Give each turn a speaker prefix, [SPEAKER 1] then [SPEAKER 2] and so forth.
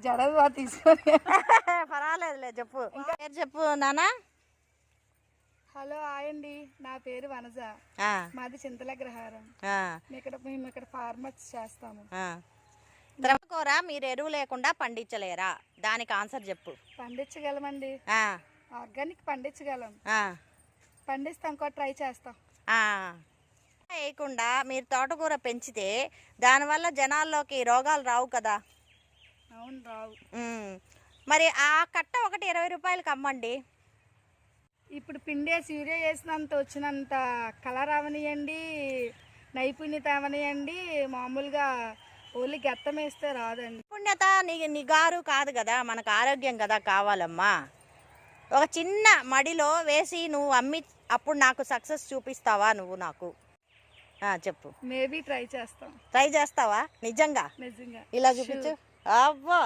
[SPEAKER 1] జడలు తీసుకొని
[SPEAKER 2] పర్వాలేదులే చెప్పు. ఇంకా పేరు చెప్పు నానా.
[SPEAKER 1] హలో హాయ్ అండి, నా పేరు వనజ, మాది చింతలగ్రహారం. మేము ఇక్కడ ఫార్మర్స్ చేస్తాము.
[SPEAKER 2] కూర మీరు ఎరువు లేకుండా పండించలేరా? దానికి ఆన్సర్ చెప్పు.
[SPEAKER 1] పండించగలమండి, ఆర్గానిక్ పండించగలం. పండిస్తాం, కూడా ట్రై చేస్తాం.
[SPEAKER 2] వేయకుండా మీరు తోటకూర పెంచితే దానివల్ల జనాల్లోకి రోగాలు రావు కదా?
[SPEAKER 1] అవును, రావు.
[SPEAKER 2] మరి ఆ కట్ట ఒకటి 20 రూపాయలకి అమ్మండి.
[SPEAKER 1] ఇప్పుడు పిండేసి యూరియా వేసినంత వచ్చినంత కలర్ అవనియండి, నైపుణ్యత అవనియండి, మామూలుగా ఓన్లీ గెత్తం వేస్తే రాదండి.
[SPEAKER 2] నైపుణ్యత నిగారు కాదు కదా, మనకు ఆరోగ్యం కదా కావాలమ్మా. ఒక చిన్న మడిలో వేసి నువ్వు అమ్మి అప్పుడు నాకు సక్సెస్ చూపిస్తావా నువ్వు నాకు? చెప్పు.
[SPEAKER 1] మేబీ ట్రై చేస్తాం.
[SPEAKER 2] ట్రై చేస్తావా నిజంగా?
[SPEAKER 1] నిజంగా.
[SPEAKER 2] ఇలా చూపించు. అబ్బా.